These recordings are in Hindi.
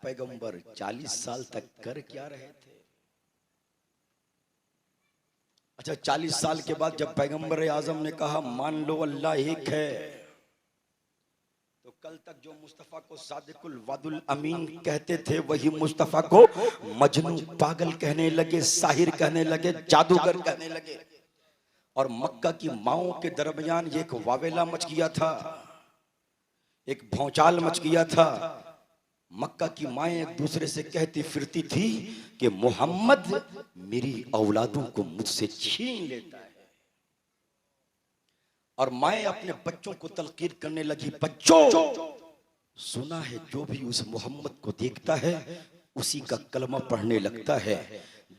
पैगंबर 40 साल तक कर क्या रहे थे? अच्छा, 40 साल के बाद जब पैगंबर आजम ने कहा मान लो अल्लाह एक है, तो कल तक जो मुस्तफा को सादिकुल वादुल अमीन कहते थे वही मुस्तफा को मजनू पागल कहने लगे, साहिर कहने लगे, जादूगर कहने लगे। और मक्का की माओं के दरमियान एक वावेला मच गया था, एक भौचाल मच गया था। मक्का की माएं एक दूसरे से कहती फिरती थी कि मोहम्मद मेरी औलादों को मुझसे छीन लेता है। और माएं अपने बच्चों को तलकीर करने लगी, बच्चों सुना है जो भी उस मोहम्मद को देखता है उसी का कलमा पढ़ने लगता है,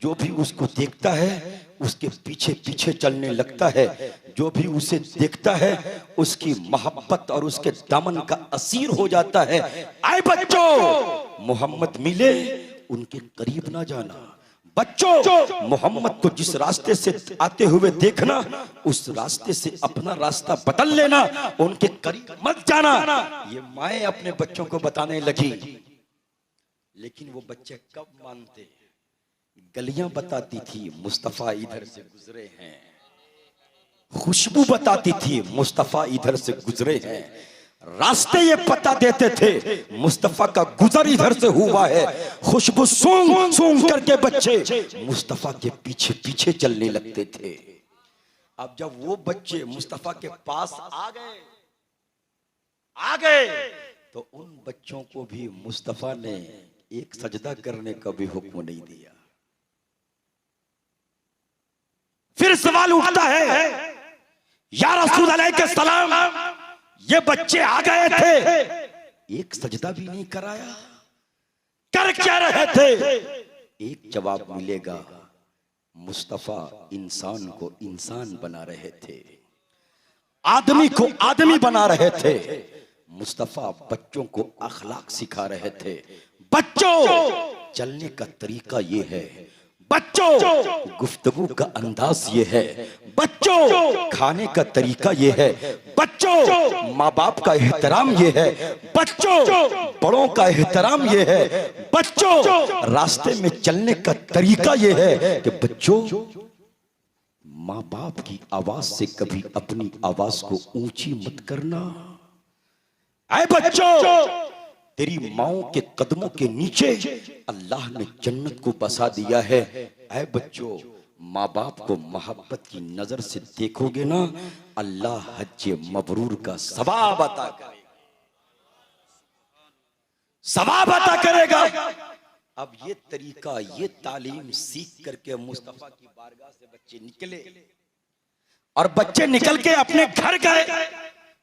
जो भी उसको देखता है उसके पीछे पीछे चलने लगता है, जो भी उसे देखता है उसकी मोहब्बत और उसके दामन का असीर हो जाता है। आए बच्चों, मोहम्मद मिले उनके करीब ना जाना। बच्चों, मोहम्मद को जिस रास्ते से आते हुए देखना उस रास्ते से अपना रास्ता बदल लेना, उनके करीब मत जाना। ये माएं अपने बच्चों को बताने लगी, लेकिन वो बच्चे कब मानते? गलियां बताती थी मुस्तफा इधर से गुजरे हैं, खुशबू बताती थी मुस्तफा इधर से गुजरे हैं, रास्ते ये पता देते थे मुस्तफा का गुजर इधर से हुआ है। खुशबू सूंघ सूंघ करके बच्चे मुस्तफा के पीछे पीछे चलने लगते थे। अब जब वो बच्चे मुस्तफा के पास आ गए तो उन बच्चों को भी मुस्तफा ने एक सजदा करने का भी हुक्म नहीं दिया। फिर सवाल उठता है, या रसूल अलैहिस्सलाम ये बच्चे आ गए थे, एक सजदा भी नहीं कराया, कर क्या रहे थे? एक जवाब मिलेगा, मुस्तफा इंसान को इंसान बना रहे थे, आदमी को आदमी बना रहे थे। मुस्तफा बच्चों को अखलाक सिखा रहे थे। बच्चों, चलने का तरीका ये है, बच्चों गुफ्तगू का अंदाज ये है, बच्चों खाने का तरीका ये है, बच्चों माँ बाप का एहतराम ये है, बच्चों बड़ों का एहतराम ये है, बच्चों रास्ते में चलने का तरीका ये है कि बच्चों माँ बाप की आवाज से कभी अपनी आवाज को ऊंची मत करना। ऐ बच्चों, तेरी माओं के कदमों के नीचे अल्लाह ने जन्नत को बसा दिया है। ऐ बच्चों, माँ बाप को मोहब्बत की नजर से देखोगे ना, अल्लाह हज मबरूर का सवाब अता करेगा, सवाब अता करेगा। अब ये तरीका, ये तालीम सीख करके मुस्तफा की बारगाह से बच्चे निकले, और बच्चे निकल के अपने घर गए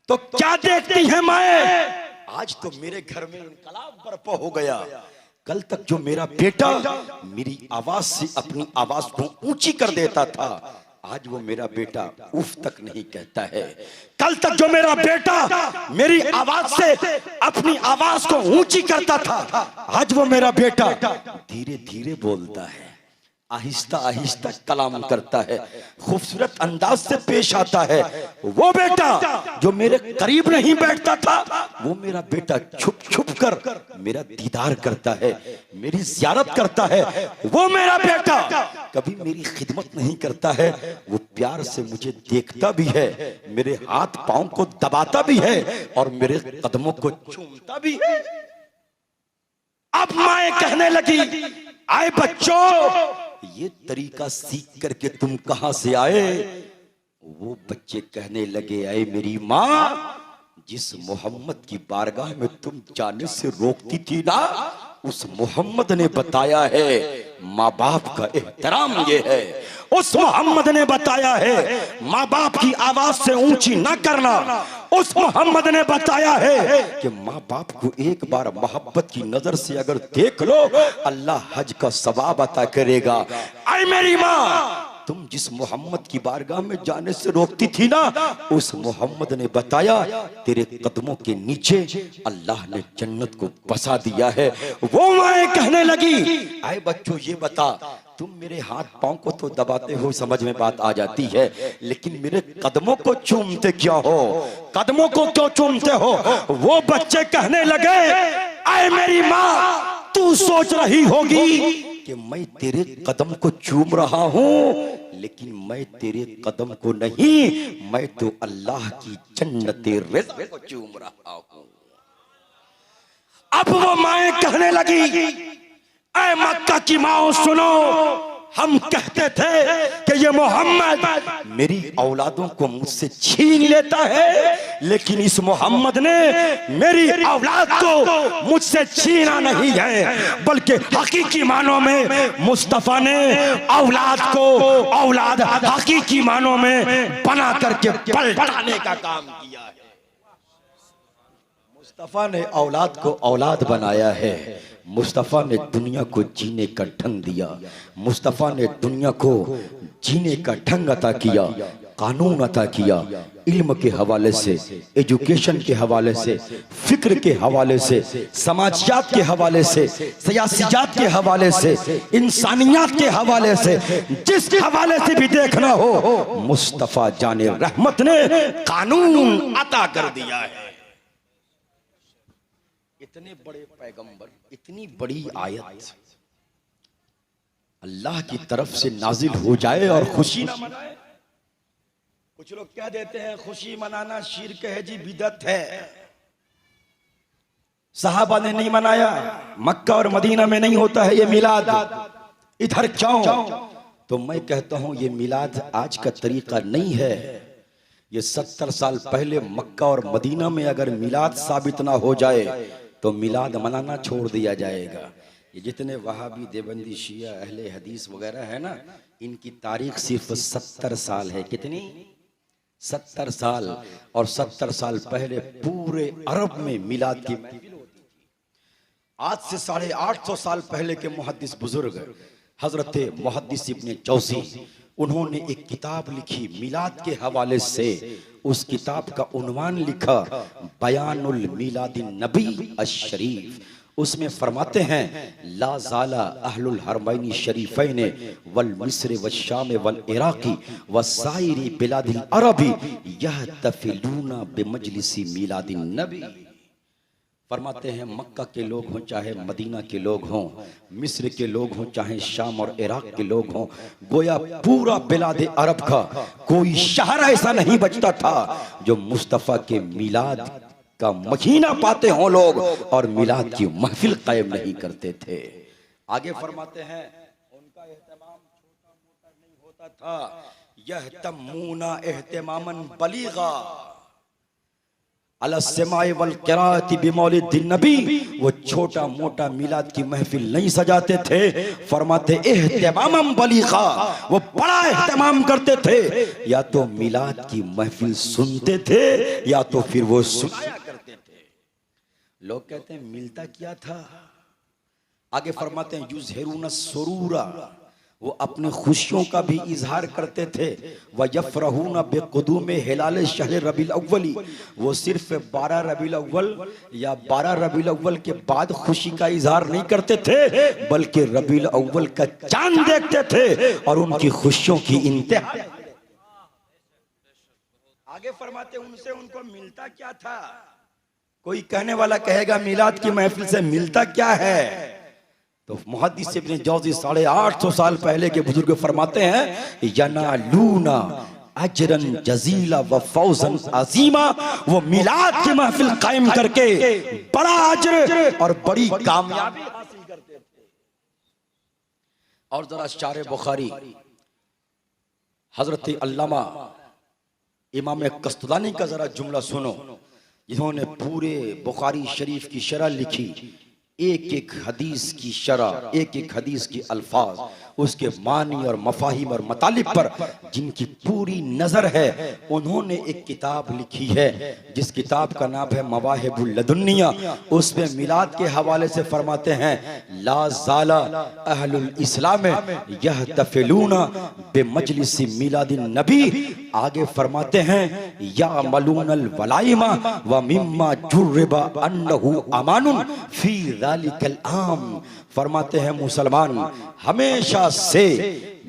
तो क्या देखती हैं माएं? आज तो मेरे घर में इनकलाब बर्पा हो गया। कल तक जो मेरा बेटा मेरी आवाज से अपनी आवाज को ऊंची कर देता था, आज वो मेरा बेटा उफ तक नहीं कहता है। कल तक जो मेरा बेटा मेरी आवाज से अपनी आवाज को ऊंची करता था, आज वो मेरा बेटा धीरे धीरे बोलता है, आहिस्ता आहिस्ता कलाम करता है, खूबसूरत अंदाज से पेश आता है। वो बेटा जो मेरे करीब नहीं बैठता था, वो मेरा बेटा छुप छुप कर मेरा दीदार करता है, मेरी ज़ियारत करता है। वो मेरा बेटा कभी मेरी खिदमत नहीं करता है, वो प्यार से मुझे देखता भी है, मेरे हाथ पांव को दबाता भी है और मेरे कदमों को चूमता भी है। अब माएं कहने लगी, आए बच्चों, ये तरीका सीख करके तुम कहां से आए? वो बच्चे कहने लगे, आए मेरी माँ, जिस मोहम्मद की बारगाह में तुम जाने से रोकती थी ना, उस मोहम्मद ने बताया है माँ बाप का एहतराम ये है। उस मोहम्मद ने बताया है माँ बाप की आवाज से ऊंची ना करना। उस मोहम्मद ने बताया है कि माँ बाप को एक बार मोहब्बत की नजर से अगर देख लो, अल्लाह हज का सवाब अता करेगा। ऐ मेरी माँ, तुम जिस मोहम्मद की बारगाह में जाने से रोकती थी ना, उस मोहम्मद ने बताया तेरे कदमों के नीचे अल्लाह ने जन्नत को बसा दिया है। वो माएं कहने लगी, आए बच्चों ये बता, तुम मेरे हाथ पांव को तो दबाते हो, समझ में बात आ जाती है, लेकिन मेरे कदमों को चूमते क्या हो? कदमों को क्यों चूमते हो? वो बच्चे कहने लगे, आए मेरी माँ, तू सोच रही होगी कि मैं तेरे कदम को चूम रहा हूं, लेकिन मैं तेरे कदम को नहीं, मैं तो अल्लाह की जन्नते रिज़्क़ को चूम रहा हूं। अब वो माएं कहने लगी, ऐ मक्का की माओ सुनो, हम कहते थे कि ये मोहम्मद मेरी औलादों को मुझसे छीन लेता है, लेकिन इस मोहम्मद ने मेरी औलाद को मुझसे छीना नहीं है, बल्कि हकीकी मानों में मुस्तफा ने औलाद को औलाद हकीकी मानों में बना करके पलटाने का काम किया है। मुस्तफा ने औलाद को औलाद बनाया है। मुस्तफा ने दुनिया को जीने का ढंग दिया। मुस्तफा ने दुनिया को जीने का ढंग अता किया, कानून अता किया, इल्म के हवाले से, एजुकेशन के हवाले से, फिक्र के हवाले से, समाजियात के हवाले से, सियासियात के हवाले से, इंसानियत के हवाले से, जिस हवाले से भी देखना हो, मुस्तफा जाने रहमत ने कानून अता कर दिया है। इतने बड़े पैगंबर, इतनी बड़ी आयत अल्लाह की तरफ से नाजिल हो जाए और खुशी ना मनाए। कुछ लोग क्या देते हैं, खुशी मनाना शिर्क है जी, बिदअत है। सहाबा ने नहीं मनाया, मक्का और मदीना में नहीं होता है ये मिलाद, इधर क्यों? तो मैं कहता हूं ये मिलाद आज का तरीका नहीं है। ये 70 साल पहले मक्का और मदीना में अगर मिलाद साबित ना हो जाए तो मिलाद मनाना छोड़ दिया जाएगा। ये जितने वहाबी, देवबंदी, शिया, अहले हदीस वगैरह है ना, इनकी तारीख सिर्फ 70 साल है। कितनी? 70 साल। और 70 साल पहले पूरे अरब में मिलाद की महफिल होती थी। आज से 850 साल पहले के मुहद्दिस बुजुर्ग हजरत मुहद्दिस इब्ने जौज़ी, उन्होंने एक किताब लिखी मिलाद के हवाले से। उस किताब का उन्वान लिखा बयानुल मिलादिन नबी अश-शरीफ। उसमें फरमाते हैं, ला ज़ाला अहलुल हरमैनी शरीफैन वल मिस्र व शाम वल इराक़ी व साइरी बिलादिल अरबी यहतफिलूना बिमजलिसी मिलादिन नबी। फरमाते हैं मक्का के लोग हों चाहे मदीना के लोग हों, मिस्र के लोग हों चाहे शाम और इराक के लोग हों, गोया पूरा बिलाद अरब का कोई शहर ऐसा नहीं बचता था जो मुस्तफ़ा के मिलाद का महीना पाते हों लोग और मिलाद की महफिल कायम नहीं करते थे। आगे फरमाते हैं उनका एहतमाम छोटा मोटा नहीं होता था, यहतमूना एहतमामन बलीगा अलस्समाए वल क़िराअति बिमौलिदिन नबी। वो छोटा मोटा मिलाद की महफिल नहीं सजाते थे, फरमाते एहतमामन बलीगा, वो बड़ा एहतमाम करते थे। या तो मिलाद की महफिल सुनते थे या तो फिर वो सुनाया करते थे। लोग कहते हैं मिलता क्या था? आगे फरमाते हैं युज़हिरूना सुरूरा, वो अपने खुशियों का भी इजहार करते थे। व यफ़रहूना बिक़ुदूम हिलाल शहर रबीउल अव्वली, वो सिर्फ 12 रबीउल अव्वल या 12 रबीउल अव्वल के बाद खुशी का इजहार नहीं करते थे, बल्कि रबीउल अव्वल का चांद देखते थे और उनकी खुशियों की इंतहा। आगे फरमाते उनसे उनको मिलता क्या था? कोई कहने वाला कहेगा मिलाद की महफिल से मिलता क्या है? तो मुहद्दिस इब्ने जौज़ी 850 साल पहले के बुजुर्ग फरमाते हैं यनालूना अजरन जजीला व फौजन अजीमा, वो मिलाद की महफिल कायम करके बड़ा अजर और बड़ी कामयाबी हासिल करते थे। और जरा शारे बुखारी हजरत अल्लामा इमाम कस्तलानी का जरा जुमला सुनो, जिन्होंने पूरे बुखारी शरीफ की शरह लिखी। एक एक हदीस की शरह, एक एक हदीस की अल्फाज, उसके मानी और मफाहिम और मतालिब पर जिनकी पूरी नजर है, उन्होंने एक किताब लिखी है जिस किताब का नाम है मवाहिबुल लदुन्निया। उसमें मिलाद के हवाले से फरमाते हैं ला ज़ाला अहलुल इस्लाम यहतफिलूना बिमजलिसी मिलादिन नबी। आगे फरमाते हैं या मलूनल वलाइमा व मिम्मा जुर्रिबा अन्नहु अमानुन फी ज़ालिकल आम। फरमाते हैं मुसलमान हमेशा से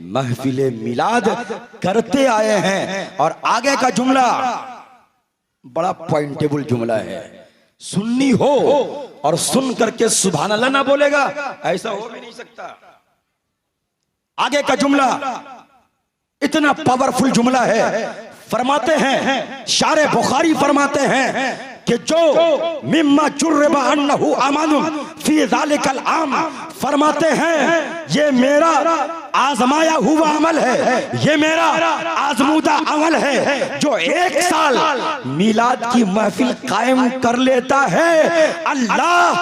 महफिले मिलाद करते आए हैं। और आगे का जुमला बड़ा पॉइंटेबल जुमला है, सुन्नी हो और सुन करके सुभान अल्लाह ना बोलेगा, ऐसा हो भी नहीं सकता। आगे का जुमला इतना पावरफुल जुमला है, फरमाते हैं शारे बुखारी फरमाते हैं कि जो मिम्मा जुर्रबा अन्नहु अमानुन फी ज़ालिकल आम, फरमाते हैं ये मेरा आजमाया हुआ अमल है, ये मेरा आजमूदा अमल है। जो 1 साल मिलाद की महफिल कायम कर लेता है, अल्लाह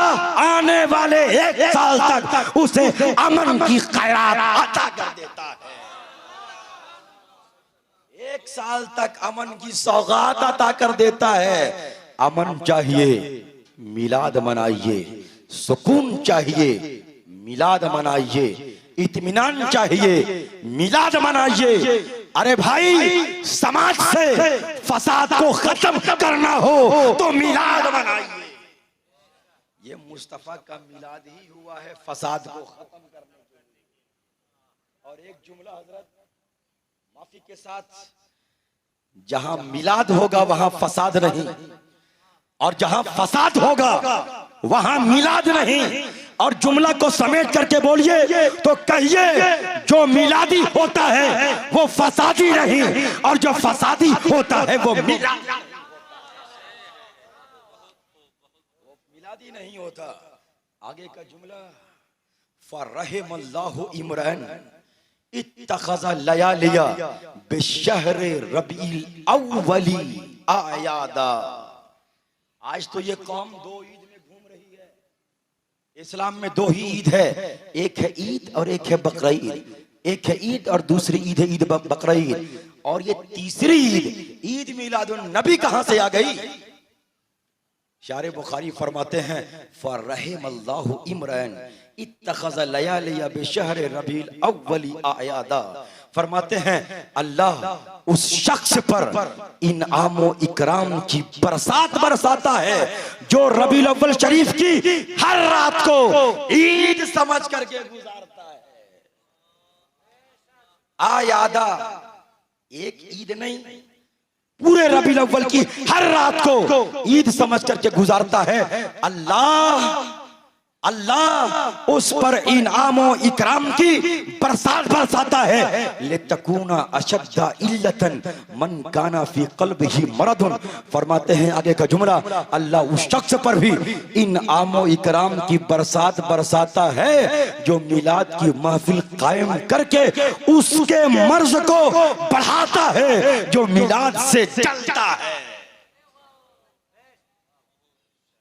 आने वाले 1 साल तक उसे अमन की खैरात अता कर देता है। 1 साल तक अमन की सौगात अता कर देता है। अमन चाहिए, मिलाद मनाइए। सुकून चाहिए, मिलाद मनाइए। इत्मीनान चाहिए, मिलाद मनाइए। अरे भाई, समाज से फसाद को खत्म करना हो तो मिलाद मनाइए। ये मुस्तफा का मिलाद ही हुआ है फसाद को खत्म करने के लिए। और एक जुमला हजरत माफी के साथ, जहां मिलाद होगा वहां फसाद नहीं, और जहां फसाद होगा वहां मिलाद नहीं। और जुमला को समेट करके बोलिए तो कहिए जो मिलादी होता है वो फसादी नहीं, और जो फसादी होता है वो मिलादी नहीं होता। आगे का जुमला, फरहिमल्लाहु इमरान इत्तखज़ लयालिया बिशहर रबील अव्वली आयादा। आज तो ये कौम 2 ईद में घूम रही है। इस्लाम में 2 ही ईद है, एक है ईद और एक है बकरीद। एक है ईद और दूसरी ईद है ईद बकरीद। और ये तीसरी ईद, ईद मिलादुन नबी कहां से आ गई? शारे बुखारी फरमाते हैं फरहिमल्लाहु इमरान इत्तखज़ लयालिया बिशहर रबील अव्वली आयादा। फरमाते हैं अल्लाह उस शख्स पर इनामो इकराम की बरसात बरसाता है जो रबीउल अव्वल शरीफ की हर रात को ईद समझ करके गुजारता है। आयादा, एक ईद नहीं, पूरे रबीउल अव्वल की हर रात को ईद समझ करके गुजारता है। अल्लाह उस पर इनामो इकराम की बरसात बरसाता है। लितकूना अशद्दा इल्लतन मन काना फी क़ल्बिही मरदुन। फरमाते हैं आगे का जुमला, अल्लाह उस शख्स पर भी इनामो इकराम की बरसात बरसाता है जो मिलाद की महफिल कायम करके उसके मर्ज को बढ़ाता है, जो मिलाद से चलता है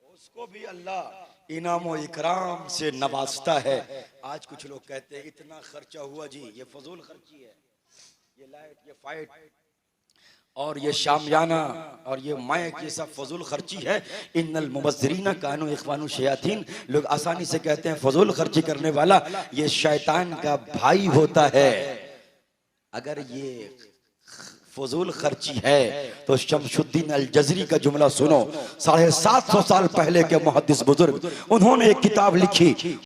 उसको भी अल्लाह इनामो इकराम से नवाजता है। आज कुछ लोग कहते हैं इतना खर्चा हुआ जी, ये फजूल खर्ची है, ये लाइट, ये फाइट और ये शामियाना और ये माइक, ये सब फजूल खर्ची है। इन्नल मुबज़्ज़िरीना कानू इख्वानु शयातीन। लोग आसानी से कहते हैं फजूल खर्ची करने वाला ये शैतान का भाई होता है। अगर ये फजूल खर्ची है तो शमशुद्दीन अल जज़री का जुमला सुनो। 750 साल पहले के मुहद्दिस बुजुर्ग, उन्होंने एक किताब लिखी,